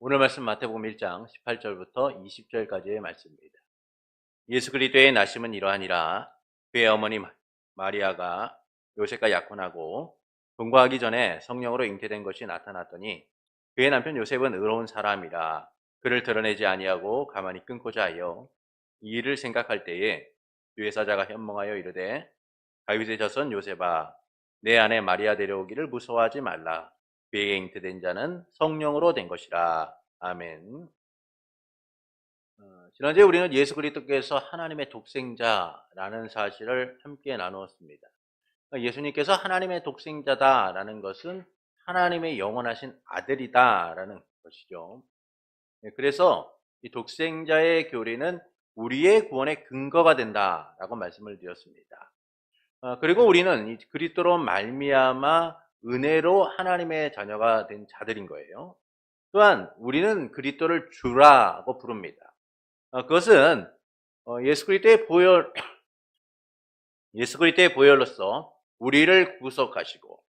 오늘 말씀 마태복음 1장 18절부터 20절까지의 말씀입니다. 예수 그리스도의 나심은 이러하니라. 그의 어머니 마리아가 요셉과 약혼하고 동거하기 전에 성령으로 잉태된 것이 나타났더니 그의 남편 요셉은 의로운 사람이라 그를 드러내지 아니하고 가만히 끊고자 하여 이 일을 생각할 때에 주의 사자가 현몽하여 이르되 다윗의 자손 요셉아 내 아내 마리아 데려오기를 무서워하지 말라. 그에게 잉태된 자는 성령으로 된 것이라. 아멘. 지난주에 우리는 예수 그리스도께서 하나님의 독생자라는 사실을 함께 나누었습니다. 예수님께서 하나님의 독생자다라는 것은 하나님의 영원하신 아들이다라는 것이죠. 그래서 이 독생자의 교리는 우리의 구원의 근거가 된다라고 말씀을 드렸습니다. 그리고 우리는 이 그리스도로 말미암아 은혜로 하나님의 자녀가 된 자들인 거예요. 또한 우리는 그리스도를 주라고 부릅니다. 그것은 예수 그리스도의 보혈로서 우리를 구속하시고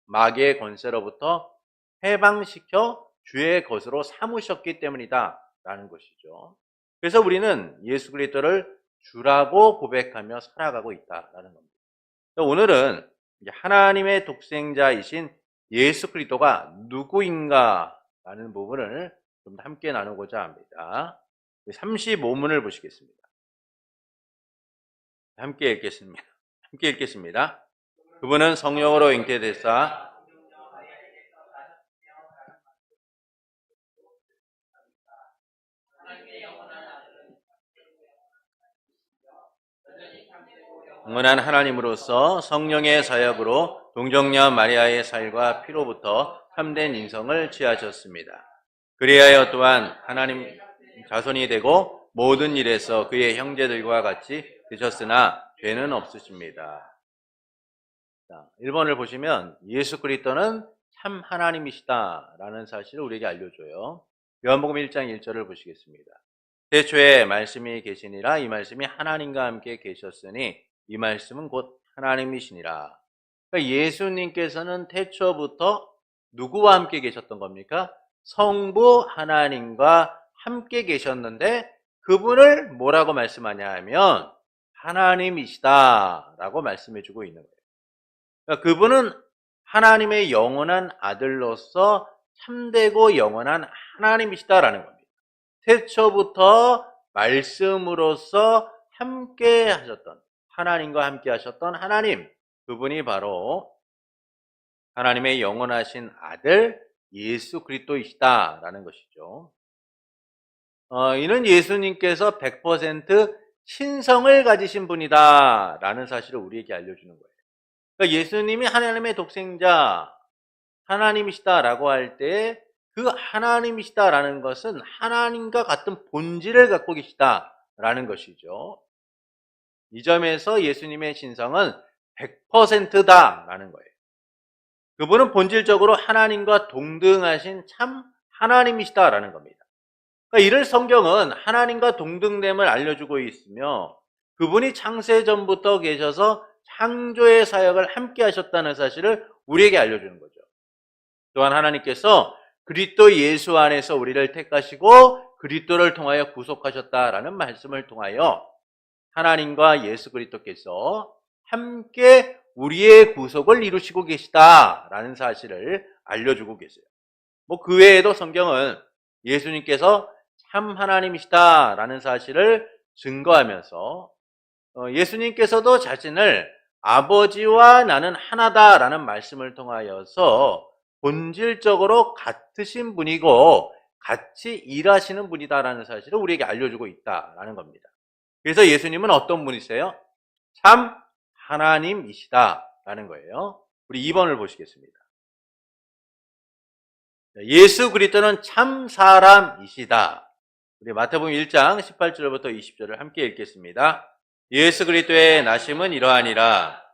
마귀의 권세로부터 해방시켜 주의 것으로 삼으셨기 때문이다라는 것이죠. 그래서 우리는 예수 그리스도를 주라고 고백하며 살아가고 있다라는 겁니다. 오늘은 하나님의 독생자이신 예수 그리스도가 누구인가라는 부분을 좀 함께 나누고자 합니다. 35문을 보시겠습니다. 함께 읽겠습니다. 그분은 성령으로 잉태되사 영원한 하나님으로서 성령의 사역으로 동정녀 마리아의 살과 피로부터 참된 인성을 취하셨습니다. 그리하여 또한 하나님 자손이 되고 모든 일에서 그의 형제들과 같이 되셨으나 죄는 없으십니다. 1번을 보시면 예수 그리스도는 참 하나님이시다라는 사실을 우리에게 알려줘요. 요한복음 1장 1절을 보시겠습니다. 태초에 말씀이 계시니라. 이 말씀이 하나님과 함께 계셨으니 이 말씀은 곧 하나님이시니라. 그러니까 예수님께서는 태초부터 누구와 함께 계셨던 겁니까? 성부 하나님과 함께 계셨는데 그분을 뭐라고 말씀하냐 하면 하나님이시다라고 말씀해주고 있는 거예요. 그러니까 그분은 하나님의 영원한 아들로서 참되고 영원한 하나님이시다라는 겁니다. 태초부터 말씀으로서 함께 하셨던 하나님과 함께 하셨던 하나님, 그분이 바로 하나님의 영원하신 아들 예수 그리스도이시다라는 것이죠. 이는 예수님께서 100% 신성을 가지신 분이다라는 사실을 우리에게 알려주는 거예요. 그러니까 예수님이 하나님의 독생자, 하나님이시다라고 할 때 그 하나님이시다라는 것은 하나님과 같은 본질을 갖고 계시다라는 것이죠. 이 점에서 예수님의 신성은 100%다라는 거예요. 그분은 본질적으로 하나님과 동등하신 참 하나님이시다라는 겁니다. 그러니까 이를 성경은 하나님과 동등됨을 알려주고 있으며 그분이 창세 전부터 계셔서 창조의 사역을 함께 하셨다는 사실을 우리에게 알려주는 거죠. 또한 하나님께서 그리스도 예수 안에서 우리를 택하시고 그리스도를 통하여 구속하셨다라는 말씀을 통하여 하나님과 예수 그리스도께서 함께 우리의 구속을 이루시고 계시다라는 사실을 알려주고 계세요. 그 외에도 성경은 예수님께서 참 하나님이시다라는 사실을 증거하면서 예수님께서도 자신을 아버지와 나는 하나다라는 말씀을 통하여서 본질적으로 같으신 분이고 같이 일하시는 분이다라는 사실을 우리에게 알려주고 있다라는 겁니다. 그래서 예수님은 어떤 분이세요? 참 하나님이시다라는 거예요. 우리 2번을 보시겠습니다. 예수 그리스도는 참 사람이시다. 우리 마태복음 1장 18절부터 20절을 함께 읽겠습니다. 예수 그리스도의 나심은 이러하니라.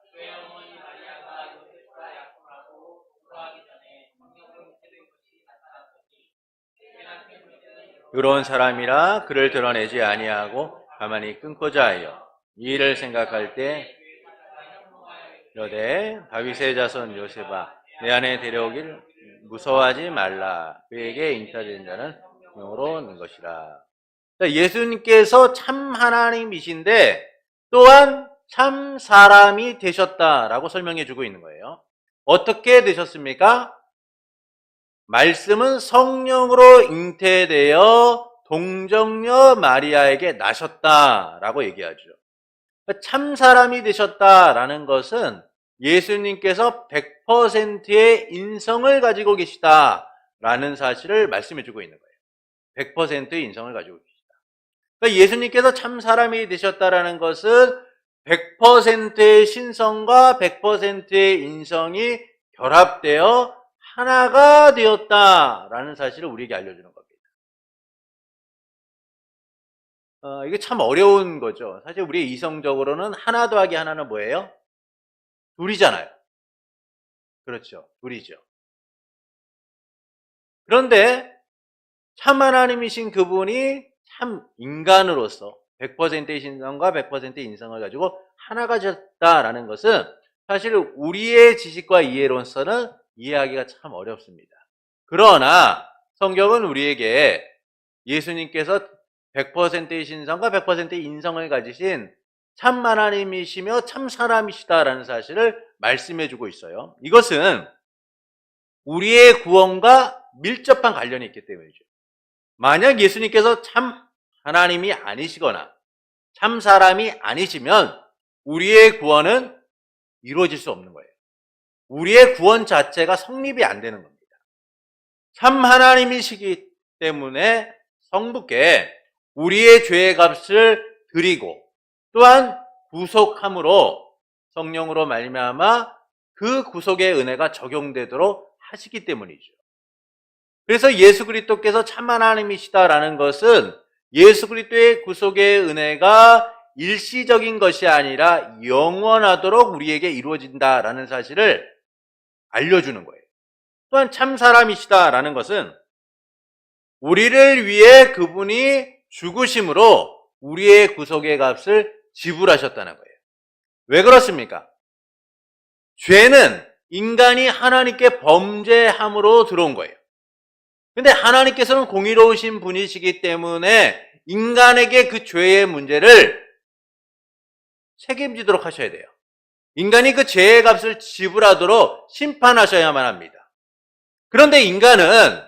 의로운 사람이라 그를 드러내지 아니하고 가만히 끊고자 하여 이 일을 생각할 때 이르되 다윗의 자손 요셉아 내 안에 데려오기를 무서워하지 말라. 그에게 잉태된 자는 성령으로 는 것이라. 예수님께서 참 하나님이신데 또한 참 사람이 되셨다라고 설명해 주고 있는 거예요. 어떻게 되셨습니까? 말씀은 성령으로 잉태되어 동정녀 마리아에게 나셨다라고 얘기하죠. 참 사람이 되셨다라는 것은 예수님께서 100%의 인성을 가지고 계시다라는 사실을 말씀해 주고 있는 거예요. 100%의 인성을 가지고 계시다. 그러니까 예수님께서 참 사람이 되셨다라는 것은 100%의 신성과 100%의 인성이 결합되어 하나가 되었다라는 사실을 우리에게 알려주는 겁니다. 이게 참 어려운 거죠. 사실 우리 이성적으로는 하나 더하기 하나는 뭐예요? 둘이잖아요. 그렇죠. 둘이죠. 그런데 참 하나님이신 그분이 참 인간으로서 100%의 신성과 100%의 인성을 가지고 하나가 되었다라는 것은 사실 우리의 지식과 이해로서는 이해하기가 참 어렵습니다. 그러나 성경은 우리에게 예수님께서 100%의 신성과 100%의 인성을 가지신 참 하나님이시며 참 사람이시다라는 사실을 말씀해 주고 있어요. 이것은 우리의 구원과 밀접한 관련이 있기 때문이죠. 만약 예수님께서 참 하나님이 아니시거나 참 사람이 아니시면 우리의 구원은 이루어질 수 없는 거예요. 우리의 구원 자체가 성립이 안 되는 겁니다. 참 하나님이시기 때문에 성부께 우리의 죄의 값을 드리고 또한 구속함으로 성령으로 말미암아 그 구속의 은혜가 적용되도록 하시기 때문이죠. 그래서 예수 그리스도께서 참 하나님이시다라는 것은 예수 그리스도의 구속의 은혜가 일시적인 것이 아니라 영원하도록 우리에게 이루어진다라는 사실을 알려주는 거예요. 또한 참 사람이시다라는 것은 우리를 위해 그분이 죽으심으로 우리의 구속의 값을 지불하셨다는 거예요. 왜 그렇습니까? 죄는 인간이 하나님께 범죄함으로 들어온 거예요. 근데 하나님께서는 공의로우신 분이시기 때문에 인간에게 그 죄의 문제를 책임지도록 하셔야 돼요. 인간이 그 죄의 값을 지불하도록 심판하셔야만 합니다. 그런데 인간은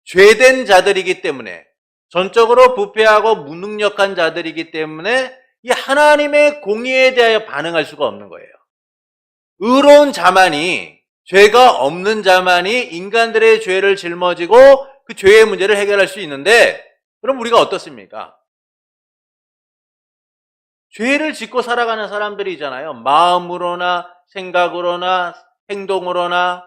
죄된 자들이기 때문에 전적으로 부패하고 무능력한 자들이기 때문에 이 하나님의 공의에 대하여 반응할 수가 없는 거예요. 의로운 자만이 죄가 없는 자만이 인간들의 죄를 짊어지고 그 죄의 문제를 해결할 수 있는데 그럼 우리가 어떻습니까? 죄를 짓고 살아가는 사람들이잖아요. 마음으로나 생각으로나 행동으로나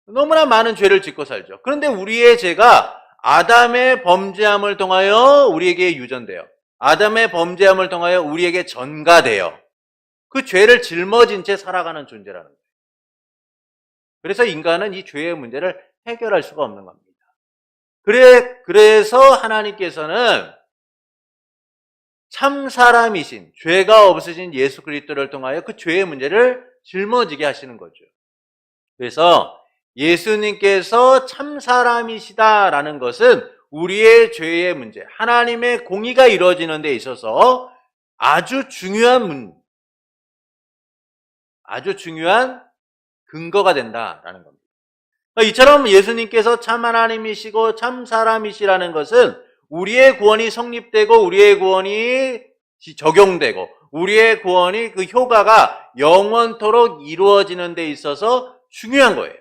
너무나 많은 죄를 짓고 살죠. 그런데 우리의 죄가 아담의 범죄함을 통하여 우리에게 유전돼요. 아담의 범죄함을 통하여 우리에게 전가돼요. 그 죄를 짊어진 채 살아가는 존재라는 거예요. 그래서 인간은 이 죄의 문제를 해결할 수가 없는 겁니다. 그래서 하나님께서는 참 사람이신 죄가 없으신 예수 그리스도를 통하여 그 죄의 문제를 짊어지게 하시는 거죠. 그래서 예수님께서 참 사람이시다라는 것은 우리의 죄의 문제, 하나님의 공의가 이루어지는 데 있어서 아주 중요한 근거가 된다라는 겁니다. 이처럼 예수님께서 참 하나님이시고 참 사람이시라는 것은 우리의 구원이 성립되고 우리의 구원이 적용되고 우리의 구원이 그 효과가 영원토록 이루어지는 데 있어서 중요한 거예요.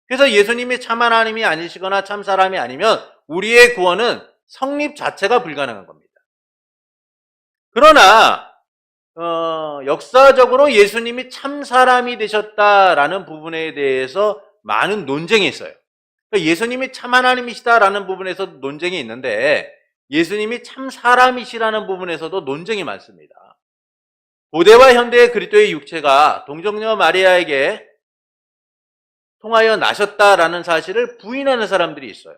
그래서 예수님이 참 하나님이 아니시거나 참 사람이 아니면 우리의 구원은 성립 자체가 불가능한 겁니다. 그러나 역사적으로 예수님이 참 사람이 되셨다라는 부분에 대해서 많은 논쟁이 있어요. 그러니까 예수님이 참 하나님이시다라는 부분에서 논쟁이 있는데 예수님이 참 사람이시라는 부분에서도 논쟁이 많습니다. 고대와 현대의 그리스도의 육체가 동정녀 마리아에게 통하여 나셨다라는 사실을 부인하는 사람들이 있어요.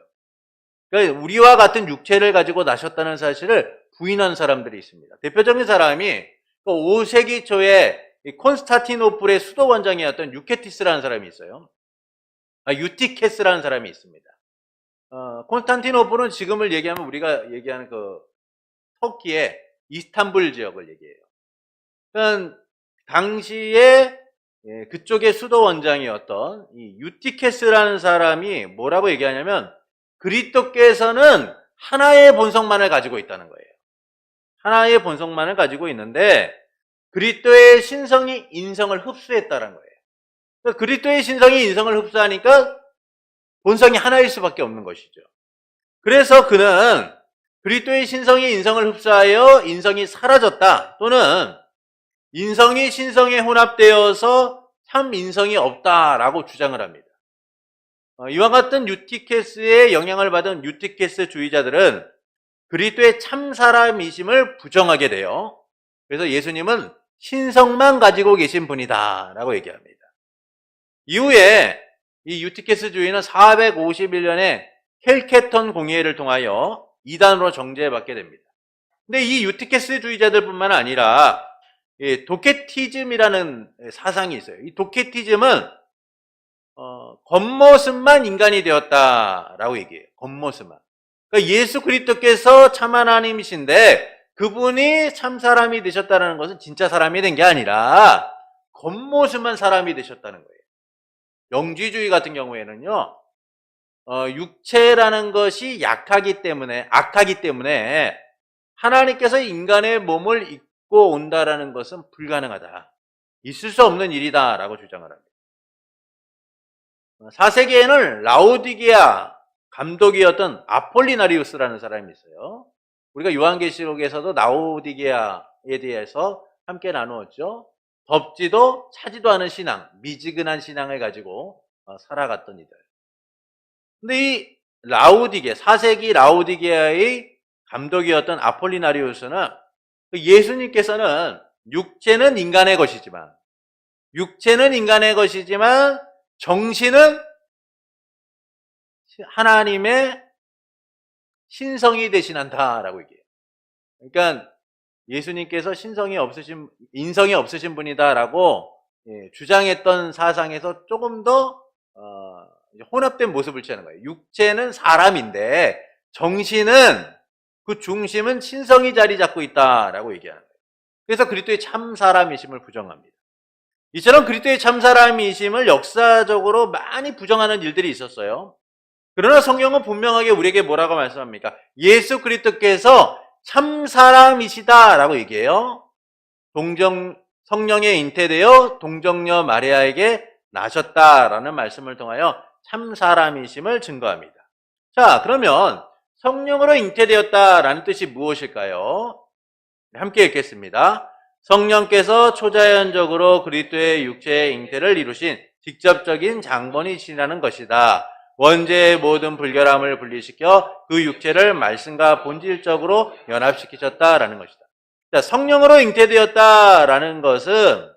그러니까 우리와 같은 육체를 가지고 나셨다는 사실을 부인하는 사람들이 있습니다. 대표적인 사람이 5세기 초에 콘스탄티노플의 수도 원장이었던 유케티스라는 사람이 있어요. 유티케스라는 사람이 있습니다. 콘스탄티노플은 지금을 얘기하면 우리가 얘기하는 그 터키의 이스탄불 지역을 얘기해요. 그러니까 당시에 그쪽의 수도 원장이었던 이 유티케스라는 사람이 뭐라고 얘기하냐면 그리스도께서는 하나의 본성만을 가지고 있다는 거예요. 하나의 본성만을 가지고 있는데 그리스도의 신성이 인성을 흡수했다는 거예요. 그러니까 그리스도의 신성이 인성을 흡수하니까 본성이 하나일 수밖에 없는 것이죠. 그래서 그는 그리스도의 신성이 인성을 흡수하여 인성이 사라졌다, 또는 인성이 신성에 혼합되어서 참 인성이 없다라고 주장을 합니다. 이와 같은 유티케스의 영향을 받은 유티케스 주의자들은 그리스도의 참 사람이심을 부정하게 돼요. 그래서 예수님은 신성만 가지고 계신 분이다 라고 얘기합니다. 이후에 이 유티케스 주의는 451년에 켈케톤 공의회를 통하여 이단으로 정죄받게 됩니다. 근데 이 유티케스 주의자들뿐만 아니라 도케티즘이라는 사상이 있어요. 이 도케티즘은 겉모습만 인간이 되었다라고 얘기해요. 겉모습만. 그러니까 예수 그리스도께서 참 하나님이신데 그분이 참 사람이 되셨다는 것은 진짜 사람이 된 게 아니라 겉모습만 사람이 되셨다는 거예요. 영지주의 같은 경우에는요, 육체라는 것이 악하기 때문에 하나님께서 인간의 몸을 입고 온다라는 것은 불가능하다. 있을 수 없는 일이다라고 주장을 합니다. 4세기에는 라오디게아 감독이었던 아폴리나리우스라는 사람이 있어요. 우리가 요한계시록에서도 라오디게아에 대해서 함께 나누었죠. 덥지도 차지도 않은 신앙, 미지근한 신앙을 가지고 살아갔던 이들. 근데 이 4세기 라오디게아의 감독이었던 아폴리나리우스는 예수님께서는 육체는 인간의 것이지만 정신은 하나님의 신성이 대신한다라고 얘기해요. 그러니까 예수님께서 인성이 없으신 분이다라고 주장했던 사상에서 조금 더 혼합된 모습을 취하는 거예요. 육체는 사람인데 정신은, 그 중심은 신성이 자리 잡고 있다라고 얘기하는 거예요. 그래서 그리스도의 참 사람이심을 부정합니다. 이처럼 그리스도의 참 사람이심을 역사적으로 많이 부정하는 일들이 있었어요. 그러나 성경은 분명하게 우리에게 뭐라고 말씀합니까? 예수 그리스도께서 참 사람이시다라고 얘기해요. 성령에 잉태되어 동정녀 마리아에게 나셨다라는 말씀을 통하여 참 사람이심을 증거합니다. 자, 그러면 성령으로 잉태되었다라는 뜻이 무엇일까요? 함께 읽겠습니다. 성령께서 초자연적으로 그리스도의 육체의 잉태를 이루신 직접적인 장본이시라는 것이다. 원죄의 모든 불결함을 분리시켜 그 육체를 말씀과 본질적으로 연합시키셨다라는 것이다. 자, 성령으로 잉태되었다라는 것은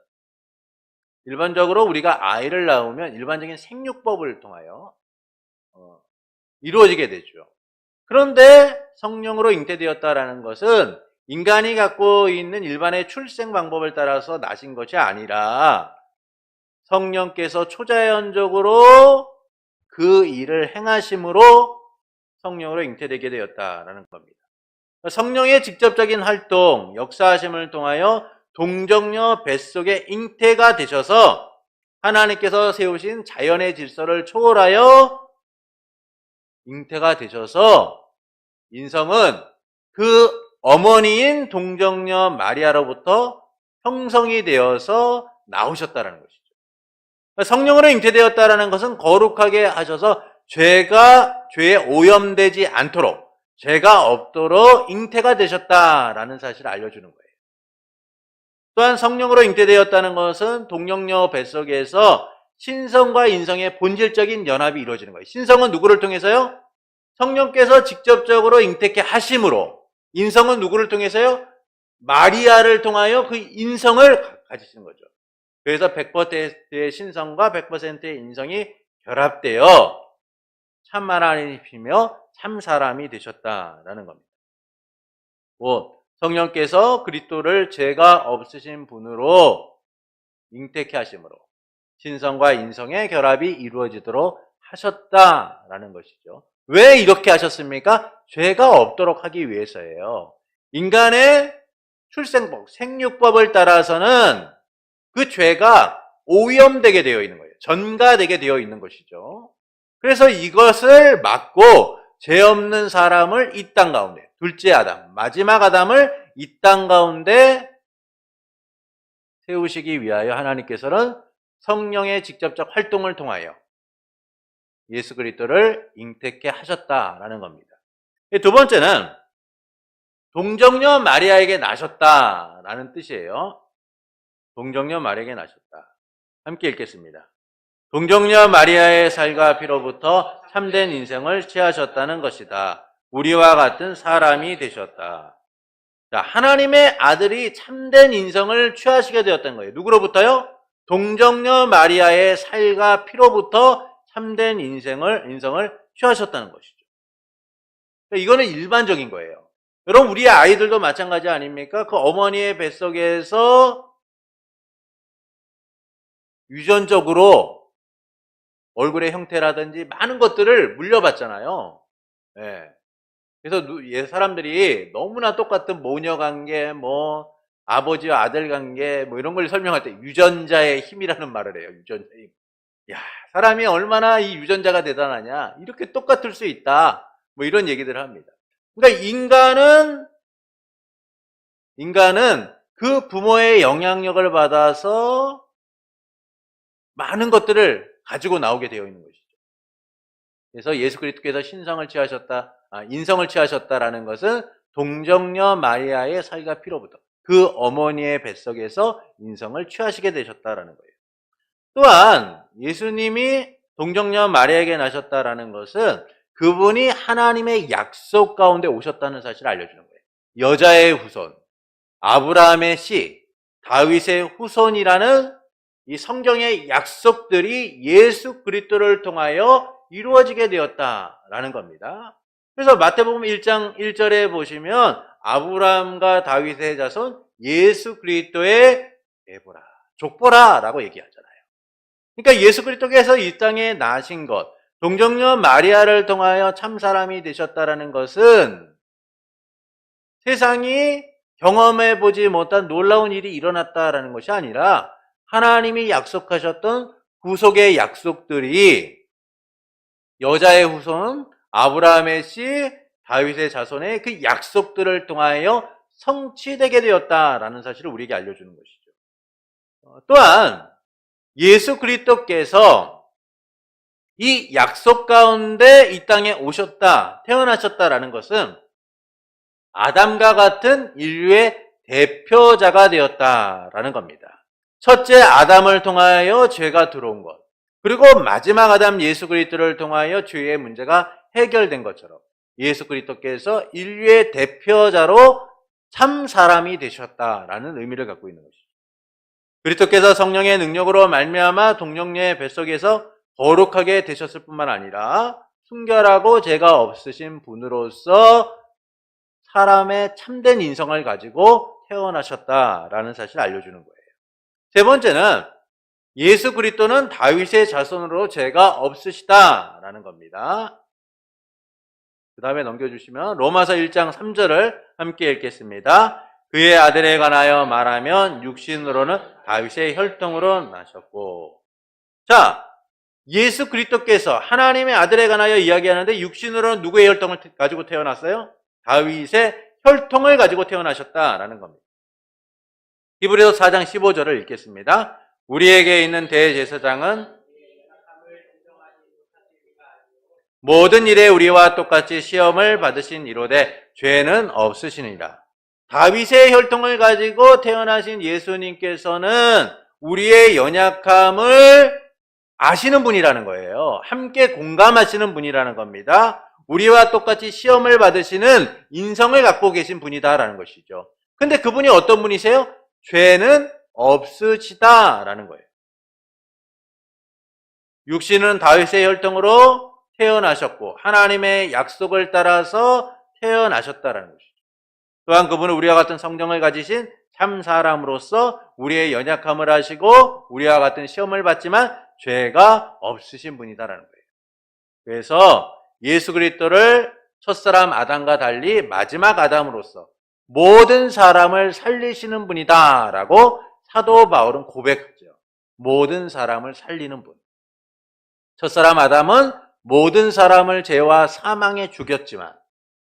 일반적으로 우리가 아이를 낳으면 일반적인 생육법을 통하여 이루어지게 되죠. 그런데 성령으로 잉태되었다라는 것은 인간이 갖고 있는 일반의 출생 방법을 따라서 나신 것이 아니라 성령께서 초자연적으로 그 일을 행하심으로 성령으로 잉태되게 되었다라는 겁니다. 성령의 직접적인 활동, 역사하심을 통하여 동정녀 뱃속에 잉태가 되셔서 하나님께서 세우신 자연의 질서를 초월하여 잉태가 되셔서 인성은 그 어머니인 동정녀 마리아로부터 형성이 되어서 나오셨다는 것이죠. 성령으로 잉태되었다는 것은 거룩하게 하셔서 죄에 오염되지 않도록, 죄가 없도록 잉태가 되셨다라는 사실을 알려주는 거예요. 또한 성령으로 잉태되었다는 것은 동정녀 뱃속에서 신성과 인성의 본질적인 연합이 이루어지는 거예요. 신성은 누구를 통해서요? 성령께서 직접적으로 잉태케 하심으로, 인성은 누구를 통해서요? 마리아를 통하여 그 인성을 가지시는 거죠. 그래서 100%의 신성과 100%의 인성이 결합되어 참 하나님이시며 참 사람이 되셨다라는 겁니다. 성령께서 그리스도를 죄가 없으신 분으로 잉태케 하심으로 신성과 인성의 결합이 이루어지도록 하셨다라는 것이죠. 왜 이렇게 하셨습니까? 죄가 없도록 하기 위해서예요. 인간의 출생법, 생육법을 따라서는 그 죄가 오염되게 되어 있는 거예요. 전가되게 되어 있는 것이죠. 그래서 이것을 막고 죄 없는 사람을 이 땅 가운데, 둘째 아담, 마지막 아담을 이 땅 가운데 세우시기 위하여 하나님께서는 성령의 직접적 활동을 통하여 예수 그리스도를 잉태케 하셨다라는 겁니다. 두 번째는 동정녀 마리아에게 나셨다라는 뜻이에요. 동정녀 마리아에게 나셨다. 함께 읽겠습니다. 동정녀 마리아의 살과 피로부터 참된 인생을 취하셨다는 것이다. 우리와 같은 사람이 되셨다. 자, 하나님의 아들이 참된 인성을 취하시게 되었던 거예요. 누구로부터요? 동정녀 마리아의 살과 피로부터 참된 인성을 취하셨다는 것이죠. 이거는 일반적인 거예요. 여러분, 우리 아이들도 마찬가지 아닙니까? 그 어머니의 뱃속에서 유전적으로 얼굴의 형태라든지 많은 것들을 물려봤잖아요. 네. 그래서 사람들이 너무나 똑같은 모녀 관계, 아버지와 아들 관계, 이런 걸 설명할 때 유전자의 힘이라는 말을 해요. 유전자의 힘. 야, 사람이 얼마나 이 유전자가 대단하냐. 이렇게 똑같을 수 있다. 이런 얘기들을 합니다. 그러니까 인간은 그 부모의 영향력을 받아서 많은 것들을 가지고 나오게 되어 있는 것이죠. 그래서 예수 그리스도께서 인성을 취하셨다라는 것은 동정녀 마리아의 살과 피로부터 그 어머니의 뱃속에서 인성을 취하시게 되셨다라는 거예요. 또한 예수님이 동정녀 마리아에게 나셨다라는 것은 그분이 하나님의 약속 가운데 오셨다는 사실을 알려주는 거예요. 여자의 후손, 아브라함의 씨, 다윗의 후손이라는 이 성경의 약속들이 예수 그리스도를 통하여 이루어지게 되었다라는 겁니다. 그래서 마태복음 1장 1절에 보시면 아브라함과 다윗의 자손 예수 그리스도의 애보라, 족보라라고 얘기하잖아요. 그러니까 예수 그리스도께서 이 땅에 나신 것, 동정녀 마리아를 통하여 참 사람이 되셨다라는 것은 세상이 경험해 보지 못한 놀라운 일이 일어났다라는 것이 아니라 하나님이 약속하셨던 구속의 약속들이 여자의 후손, 아브라함의 씨, 다윗의 자손의 그 약속들을 통하여 성취되게 되었다라는 사실을 우리에게 알려주는 것이죠. 또한 예수 그리스도께서 이 약속 가운데 이 땅에 오셨다, 태어나셨다라는 것은 아담과 같은 인류의 대표자가 되었다라는 겁니다. 첫째 아담을 통하여 죄가 들어온 것, 그리고 마지막 아담 예수 그리스도를 통하여 죄의 문제가 해결된 것처럼 예수 그리스도께서 인류의 대표자로 참 사람이 되셨다라는 의미를 갖고 있는 것이죠. 그리스도께서 성령의 능력으로 말미암아 동정녀의 뱃속에서 거룩하게 되셨을 뿐만 아니라 순결하고 죄가 없으신 분으로서 사람의 참된 인성을 가지고 태어나셨다라는 사실을 알려주는 거예요. 세 번째는 예수 그리스도는 다윗의 자손으로 죄가 없으시다라는 겁니다. 그 다음에 넘겨주시면 로마서 1장 3절을 함께 읽겠습니다. 그의 아들에 관하여 말하면 육신으로는 다윗의 혈통으로 나셨고. 자, 예수 그리스도께서 하나님의 아들에 관하여 이야기하는데 육신으로는 누구의 혈통을 가지고 태어났어요? 다윗의 혈통을 가지고 태어나셨다라는 겁니다. 히브리서 4장 15절을 읽겠습니다. 우리에게 있는 대제사장은 모든 일에 우리와 똑같이 시험을 받으신 이로되 죄는 없으시니라. 다윗의 혈통을 가지고 태어나신 예수님께서는 우리의 연약함을 아시는 분이라는 거예요. 함께 공감하시는 분이라는 겁니다. 우리와 똑같이 시험을 받으시는 인성을 갖고 계신 분이다라는 것이죠. 근데 그분이 어떤 분이세요? 죄는 없으시다라는 거예요. 육신은 다윗의 혈통으로 태어나셨고 하나님의 약속을 따라서 태어나셨다라는 것이죠. 또한 그분은 우리와 같은 성정을 가지신 참 사람으로서 우리의 연약함을 아시고 우리와 같은 시험을 받지만 죄가 없으신 분이다라는 거예요. 그래서 예수 그리스도를 첫사람 아담과 달리 마지막 아담으로서 모든 사람을 살리시는 분이다 라고 사도 바울은 고백하죠. 모든 사람을 살리는 분. 첫사람 아담은 모든 사람을 죄와 사망에 죽였지만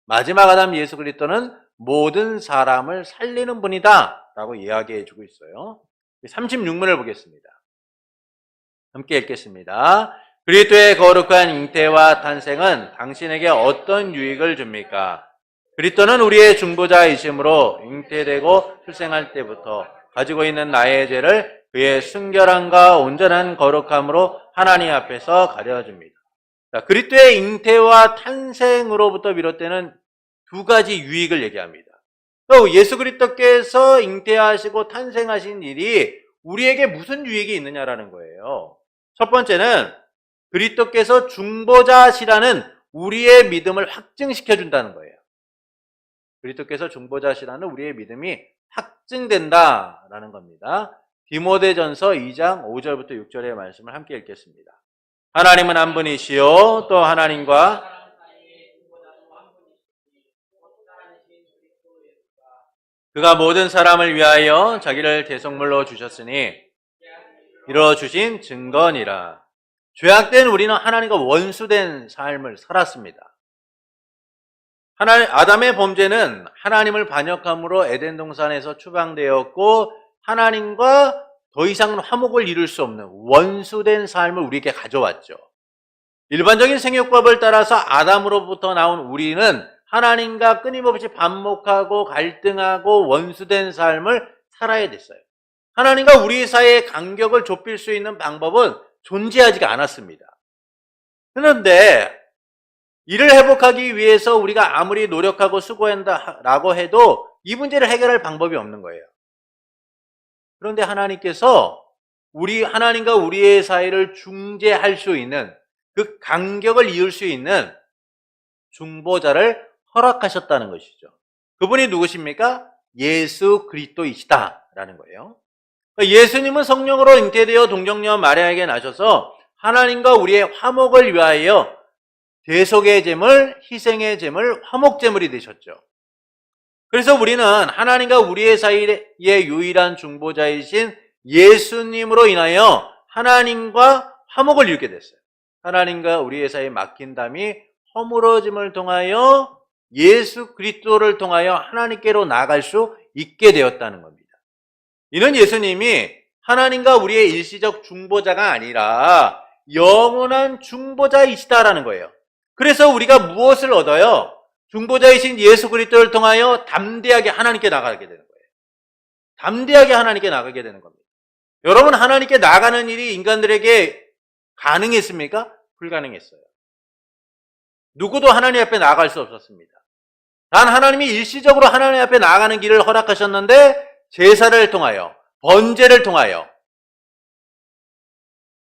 마지막 아담 예수 그리스도는 모든 사람을 살리는 분이다 라고 이야기해 주고 있어요. 36문을 보겠습니다. 함께 읽겠습니다. 그리스도의 거룩한 잉태와 탄생은 당신에게 어떤 유익을 줍니까? 그리스도는 우리의 중보자이심으로 잉태되고 출생할 때부터 가지고 있는 나의 죄를 그의 순결함과 온전한 거룩함으로 하나님 앞에서 가려줍니다. 그리스도의 잉태와 탄생으로부터 비롯되는 두 가지 유익을 얘기합니다. 예수 그리스도께서 잉태하시고 탄생하신 일이 우리에게 무슨 유익이 있느냐라는 거예요. 첫 번째는 그리스도께서 중보자시라는 우리의 믿음을 확증시켜 준다는 거예요. 그리스도께서 중보자시라는 우리의 믿음이 확증된다라는 겁니다. 디모데전서 2장 5절부터 6절의 말씀을 함께 읽겠습니다. 하나님은 한 분이시요 또 하나님과 그가 모든 사람을 위하여 자기를 대속물로 주셨으니 이루어주신 증거니라. 죄악된 우리는 하나님과 원수된 삶을 살았습니다. 아담의 범죄는 하나님을 반역함으로 에덴 동산에서 추방되었고 하나님과 더 이상 화목을 이룰 수 없는 원수된 삶을 우리에게 가져왔죠. 일반적인 생육법을 따라서 아담으로부터 나온 우리는 하나님과 끊임없이 반목하고 갈등하고 원수된 삶을 살아야 됐어요. 하나님과 우리 사이의 간격을 좁힐 수 있는 방법은 존재하지가 않았습니다. 그런데 이를 회복하기 위해서 우리가 아무리 노력하고 수고한다라고 해도 이 문제를 해결할 방법이 없는 거예요. 그런데 하나님께서 하나님과 우리의 사이를 중재할 수 있는 그 간격을 이을 수 있는 중보자를 허락하셨다는 것이죠. 그분이 누구십니까? 예수 그리스도이시다라는 거예요. 예수님은 성령으로 잉태되어 동정녀 마리아에게 나셔서 하나님과 우리의 화목을 위하여 대속의 제물, 희생의 제물, 화목 제물이 되셨죠. 그래서 우리는 하나님과 우리의 사이의 유일한 중보자이신 예수님으로 인하여 하나님과 화목을 이루게 됐어요. 하나님과 우리의 사이에 막힌 담이 허물어짐을 통하여 예수 그리스도를 통하여 하나님께로 나아갈 수 있게 되었다는 겁니다. 이는 예수님이 하나님과 우리의 일시적 중보자가 아니라 영원한 중보자이시다라는 거예요. 그래서 우리가 무엇을 얻어요? 중보자이신 예수 그리스도를 통하여 담대하게 하나님께 나가게 되는 거예요. 담대하게 하나님께 나가게 되는 겁니다. 여러분, 하나님께 나가는 일이 인간들에게 가능했습니까? 불가능했어요. 누구도 하나님 앞에 나아갈 수 없었습니다. 단 하나님이 일시적으로 하나님 앞에 나아가는 길을 허락하셨는데 제사를 통하여, 번제를 통하여,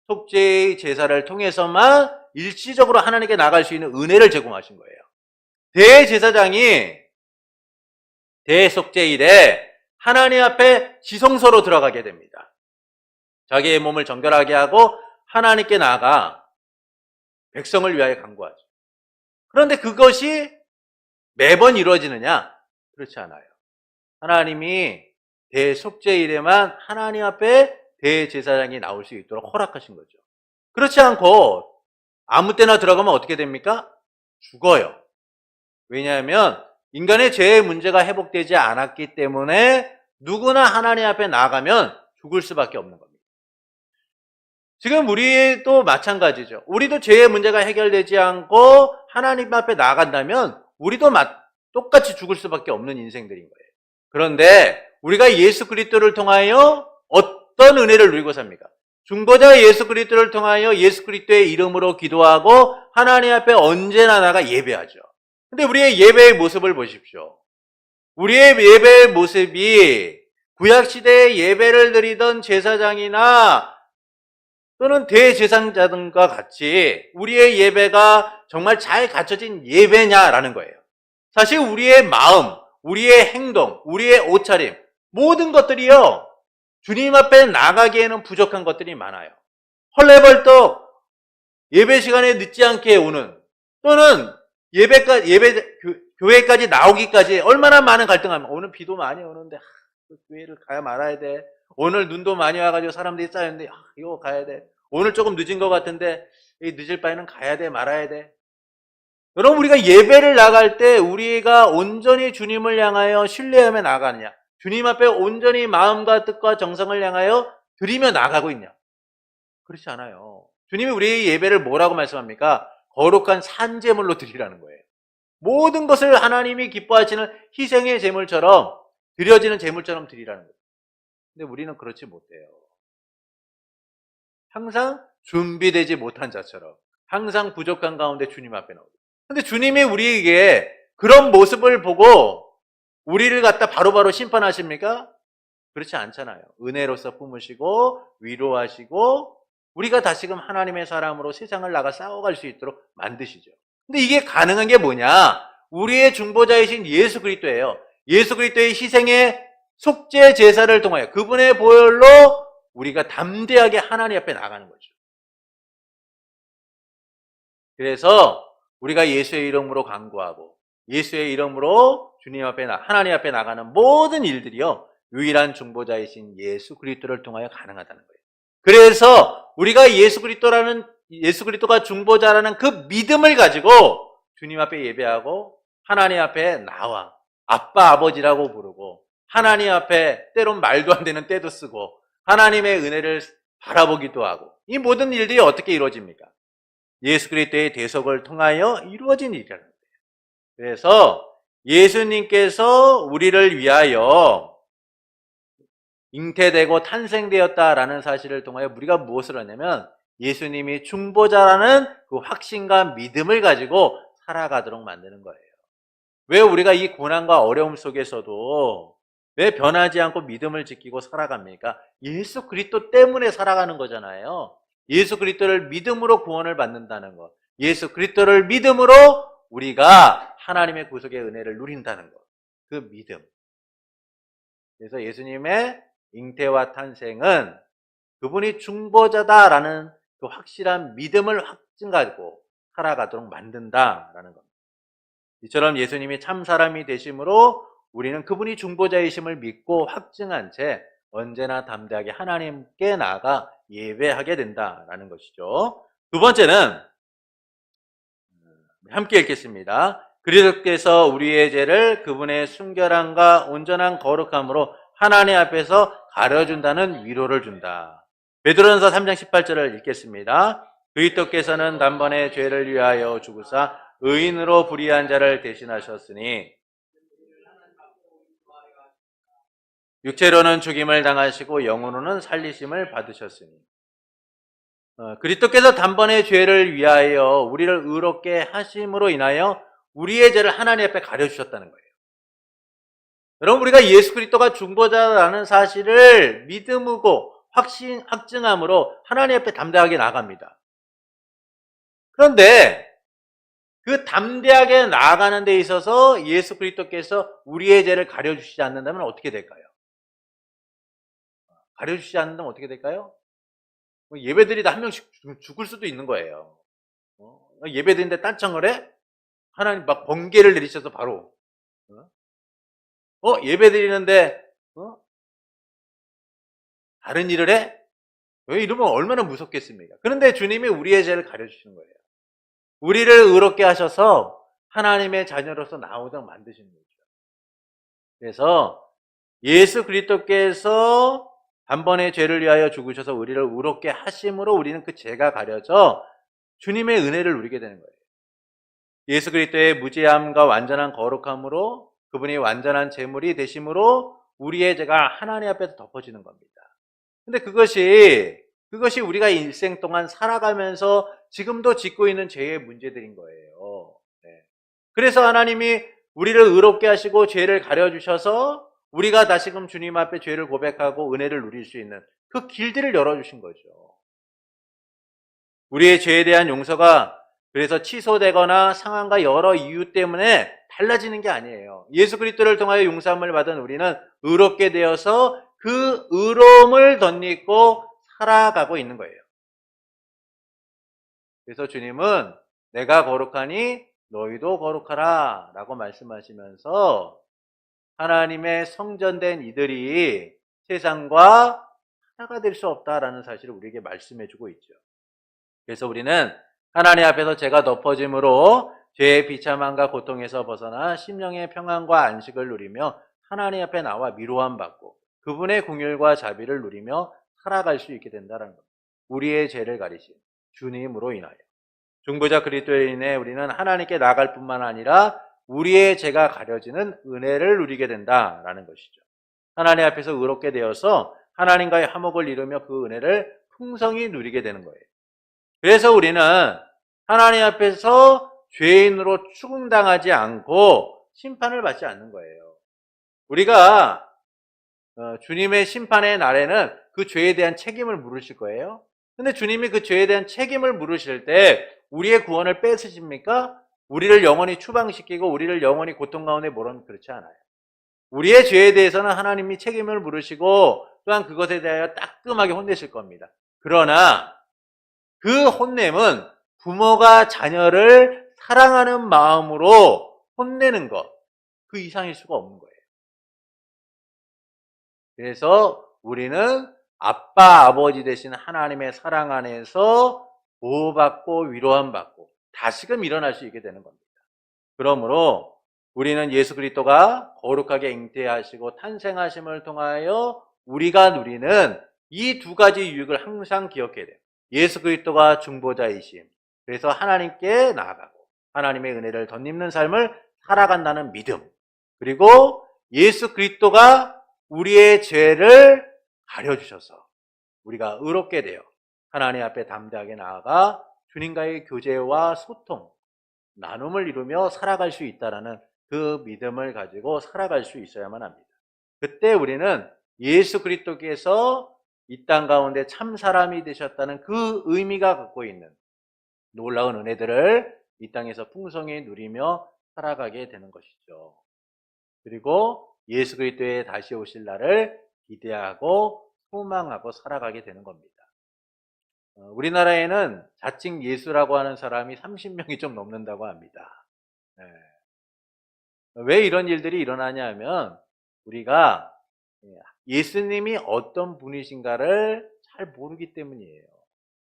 속죄의 제사를 통해서만 일시적으로 하나님께 나갈 수 있는 은혜를 제공하신 거예요. 대제사장이 대속죄일에 하나님 앞에 지성소로 들어가게 됩니다. 자기의 몸을 정결하게 하고 하나님께 나아가 백성을 위하여 간구하죠. 그런데 그것이 매번 이루어지느냐? 그렇지 않아요. 하나님이 대속죄일에만 하나님 앞에 대제사장이 나올 수 있도록 허락하신 거죠. 그렇지 않고 아무 때나 들어가면 어떻게 됩니까? 죽어요. 왜냐하면 인간의 죄의 문제가 회복되지 않았기 때문에 누구나 하나님 앞에 나가면 죽을 수밖에 없는 겁니다. 지금 우리도 마찬가지죠. 우리도 죄의 문제가 해결되지 않고 하나님 앞에 나간다면 우리도 똑같이 죽을 수밖에 없는 인생들인 거예요. 그런데 우리가 예수 그리스도를 통하여 어떤 은혜를 누리고 삽니까? 중보자 예수 그리스도를 통하여 예수 그리스도의 이름으로 기도하고 하나님 앞에 언제나 나가 예배하죠. 근데 우리의 예배의 모습을 보십시오. 우리의 예배의 모습이 구약시대에 예배를 드리던 제사장이나 또는 대제사장과 같이 우리의 예배가 정말 잘 갖춰진 예배냐라는 거예요. 사실 우리의 마음, 우리의 행동, 우리의 옷차림, 모든 것들이요, 주님 앞에 나가기에는 부족한 것들이 많아요. 헐레벌떡 예배 시간에 늦지 않게 오는 또는 교회까지 나오기까지 얼마나 많은 갈등하면, 오늘 비도 많이 오는데, 교회를 가야 말아야 돼. 오늘 눈도 많이 와가지고 사람들이 쌓였는데, 이거 가야 돼. 오늘 조금 늦은 것 같은데, 늦을 바에는 가야 돼, 말아야 돼. 여러분, 우리가 예배를 나갈 때 우리가 온전히 주님을 향하여 신뢰하며 나가느냐? 주님 앞에 온전히 마음과 뜻과 정성을 향하여 드리며 나가고 있냐? 그렇지 않아요. 주님이 우리의 예배를 뭐라고 말씀합니까? 거룩한 산제물로 드리라는 거예요. 모든 것을 하나님이 기뻐하시는 희생의 제물처럼, 드려지는 제물처럼 드리라는 거예요. 근데 우리는 그렇지 못해요. 항상 준비되지 못한 자처럼, 항상 부족한 가운데 주님 앞에 나오고. 근데 주님이 우리에게 그런 모습을 보고 우리를 갖다 바로바로 심판하십니까? 그렇지 않잖아요. 은혜로서 품으시고 위로하시고 우리가 다시금 하나님의 사람으로 세상을 나가 싸워갈 수 있도록 만드시죠. 근데 이게 가능한 게 뭐냐? 우리의 중보자이신 예수 그리스도예요. 예수 그리스도의 희생의 속죄 제사를 통하여 그분의 보혈로 우리가 담대하게 하나님 앞에 나가는 거죠. 그래서 우리가 예수의 이름으로 간구하고 예수의 이름으로 주님 앞에 하나님 앞에 나가는 모든 일들이요, 유일한 중보자이신 예수 그리스도를 통하여 가능하다는 거예요. 그래서 우리가 예수 그리스도가 중보자라는 그 믿음을 가지고 주님 앞에 예배하고 하나님 앞에 나와 아빠 아버지라고 부르고 하나님 앞에 때론 말도 안 되는 때도 쓰고 하나님의 은혜를 바라보기도 하고, 이 모든 일들이 어떻게 이루어집니까? 예수 그리스도의 대속을 통하여 이루어진 일이라는 거예요. 그래서 예수님께서 우리를 위하여 잉태되고 탄생되었다라는 사실을 통하여 우리가 무엇을 하냐면 예수님이 중보자라는 그 확신과 믿음을 가지고 살아가도록 만드는 거예요. 왜 우리가 이 고난과 어려움 속에서도 왜 변하지 않고 믿음을 지키고 살아갑니까? 예수 그리스도 때문에 살아가는 거잖아요. 예수 그리스도를 믿음으로 구원을 받는다는 것, 예수 그리스도를 믿음으로 우리가 하나님의 구속의 은혜를 누린다는 것, 그 믿음. 그래서 예수님의 잉태와 탄생은 그분이 중보자다라는 그 확실한 믿음을 확증하고 살아가도록 만든다라는 겁니다. 이처럼 예수님이 참 사람이 되심으로 우리는 그분이 중보자이심을 믿고 확증한 채 언제나 담대하게 하나님께 나아가 예배하게 된다라는 것이죠. 두 번째는 함께 읽겠습니다. 그리스도께서 우리의 죄를 그분의 순결함과 온전한 거룩함으로 하나님 앞에서 가려준다는 위로를 준다. 베드로전서 3장 18절을 읽겠습니다. 그리스도께서는 단번에 죄를 위하여 죽으사 의인으로 불의한 자를 대신하셨으니 육체로는 죽임을 당하시고 영으로는 살리심을 받으셨으니, 그리스도께서 단번에 죄를 위하여 우리를 의롭게 하심으로 인하여 우리의 죄를 하나님 앞에 가려주셨다는 거예요. 여러분, 우리가 예수 그리스도가 중보자라는 사실을 믿음으로 확증함으로 하나님 앞에 담대하게 나갑니다. 그런데 그 담대하게 나아가는 데 있어서 예수 그리스도께서 우리의 죄를 가려주시지 않는다면 어떻게 될까요? 가려주시지 않는다면 어떻게 될까요? 예배드리다 한 명씩 죽을 수도 있는 거예요. 예배드리는데 딴청을 해? 하나님 막 번개를 내리셔서 바로 예배드리는데 다른 일을 해? 왜 이러면 얼마나 무섭겠습니까? 그런데 주님이 우리의 죄를 가려주시는 거예요. 우리를 의롭게 하셔서 하나님의 자녀로서 나오도록 만드시는 거죠. 그래서 예수 그리스도께서 단번에 죄를 위하여 죽으셔서 우리를 의롭게 하심으로 우리는 그 죄가 가려져 주님의 은혜를 누리게 되는 거예요. 예수 그리스도의 무죄함과 완전한 거룩함으로 그분이 완전한 제물이 되심으로 우리의 죄가 하나님 앞에서 덮어지는 겁니다. 근데 그것이 우리가 일생 동안 살아가면서 지금도 짓고 있는 죄의 문제들인 거예요. 네. 그래서 하나님이 우리를 의롭게 하시고 죄를 가려주셔서 우리가 다시금 주님 앞에 죄를 고백하고 은혜를 누릴 수 있는 그 길들을 열어주신 거죠. 우리의 죄에 대한 용서가 그래서 취소되거나 상황과 여러 이유 때문에 달라지는 게 아니에요. 예수 그리스도를 통하여 용서함을 받은 우리는 의롭게 되어서 그 의로움을 덧입고 살아가고 있는 거예요. 그래서 주님은 내가 거룩하니 너희도 거룩하라 라고 말씀하시면서 하나님의 성전된 이들이 세상과 하나가 될 수 없다라는 사실을 우리에게 말씀해 주고 있죠. 그래서 우리는 하나님 앞에서 죄가 덮어짐으로 죄의 비참함과 고통에서 벗어나 심령의 평안과 안식을 누리며 하나님 앞에 나와 미로함 받고 그분의 긍휼과 자비를 누리며 살아갈 수 있게 된다는 겁니다. 우리의 죄를 가리신 주님으로 인하여 중보자 그리스도에 인해 우리는 하나님께 나아갈 뿐만 아니라 우리의 죄가 가려지는 은혜를 누리게 된다라는 것이죠. 하나님 앞에서 의롭게 되어서 하나님과의 화목을 이루며 그 은혜를 풍성히 누리게 되는 거예요. 그래서 우리는 하나님 앞에서 죄인으로 추궁당하지 않고 심판을 받지 않는 거예요. 우리가 주님의 심판의 날에는 그 죄에 대한 책임을 물으실 거예요. 근데 주님이 그 죄에 대한 책임을 물으실 때 우리의 구원을 뺏으십니까? 우리를 영원히 추방시키고 우리를 영원히 고통 가운데 몰아넣는 그렇지 않아요. 우리의 죄에 대해서는 하나님이 책임을 물으시고 또한 그것에 대하여 따끔하게 혼내실 겁니다. 그러나 그 혼냄은 부모가 자녀를 사랑하는 마음으로 혼내는 것, 그 이상일 수가 없는 거예요. 그래서 우리는 아빠, 아버지 되신 하나님의 사랑 안에서 보호받고 위로함 받고 다시금 일어날 수 있게 되는 겁니다. 그러므로 우리는 예수 그리스도가 거룩하게 잉태하시고 탄생하심을 통하여 우리가 누리는 이 두 가지 유익을 항상 기억해야 돼요. 예수 그리스도가 중보자이심, 그래서 하나님께 나아가고 하나님의 은혜를 덧입는 삶을 살아간다는 믿음, 그리고 예수 그리스도가 우리의 죄를 가려주셔서 우리가 의롭게 되어 하나님 앞에 담대하게 나아가 주님과의 교제와 소통, 나눔을 이루며 살아갈 수 있다는 그 믿음을 가지고 살아갈 수 있어야만 합니다. 그때 우리는 예수 그리스도께서 이 땅 가운데 참 사람이 되셨다는 그 의미가 갖고 있는 놀라운 은혜들을 이 땅에서 풍성히 누리며 살아가게 되는 것이죠. 그리고 예수 그리스도의 다시 오실 날을 기대하고 소망하고 살아가게 되는 겁니다. 우리나라에는 자칭 예수라고 하는 사람이 30명이 좀 넘는다고 합니다. 네. 왜 이런 일들이 일어나냐 하면 우리가 예수님이 어떤 분이신가를 잘 모르기 때문이에요.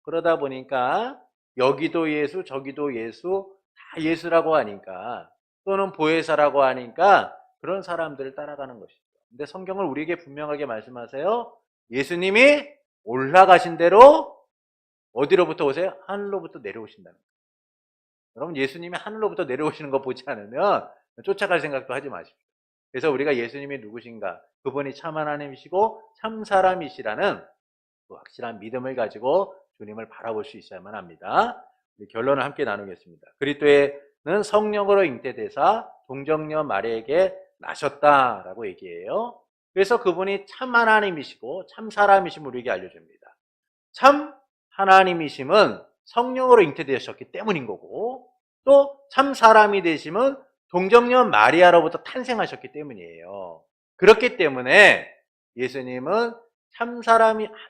그러다 보니까 여기도 예수, 저기도 예수, 다 예수라고 하니까 또는 보혜사라고 하니까 그런 사람들을 따라가는 것이죠. 근데 성경을 우리에게 분명하게 말씀하세요. 예수님이 올라가신 대로 어디로부터 오세요? 하늘로부터 내려오신다는 거예요. 여러분 예수님이 하늘로부터 내려오시는 거 보지 않으면 쫓아갈 생각도 하지 마십시오. 그래서 우리가 예수님이 누구신가, 그분이 참 하나님이시고 참 사람이시라는 그 확실한 믿음을 가지고 주님을 바라볼 수 있어야만 합니다. 결론을 함께 나누겠습니다. 그리스도는 성령으로 잉태되사 동정녀 마리아에게 나셨다라고 얘기해요. 그래서 그분이 참 하나님이시고 참 사람이심을 우리에게 알려줍니다. 참 하나님이심은 성령으로 잉태되셨기 때문인 거고 또 참 사람이 되심은 동정녀 마리아로부터 탄생하셨기 때문이에요. 그렇기 때문에 예수님은 참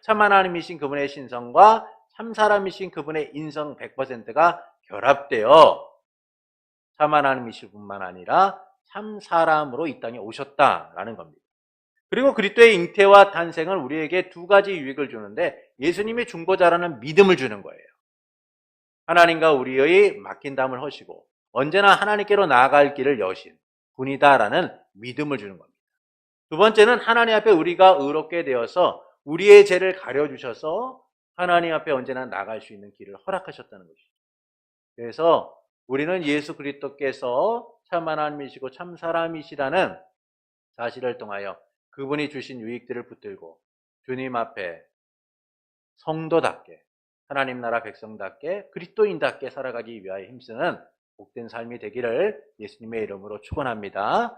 하나님이신 그분의 신성과 참 사람이신 그분의 인성 100%가 결합되어 참 하나님이실 뿐만 아니라 참 사람으로 이 땅에 오셨다라는 겁니다. 그리고 그리스도의 잉태와 탄생은 우리에게 두 가지 유익을 주는데 예수님이 중보자라는 믿음을 주는 거예요. 하나님과 우리의 맡긴 담을 하시고 언제나 하나님께로 나아갈 길을 여신 분이다라는 믿음을 주는 겁니다. 두 번째는 하나님 앞에 우리가 의롭게 되어서 우리의 죄를 가려주셔서 하나님 앞에 언제나 나갈 수 있는 길을 허락하셨다는 것이죠. 그래서 우리는 예수 그리스도께서 참 하나님이시고 참 사람이시라는 사실을 통하여 그분이 주신 유익들을 붙들고 주님 앞에 성도답게 하나님 나라 백성답게 그리스도인답게 살아가기 위하여 힘쓰는 복된 삶이 되기를 예수님의 이름으로 축원합니다.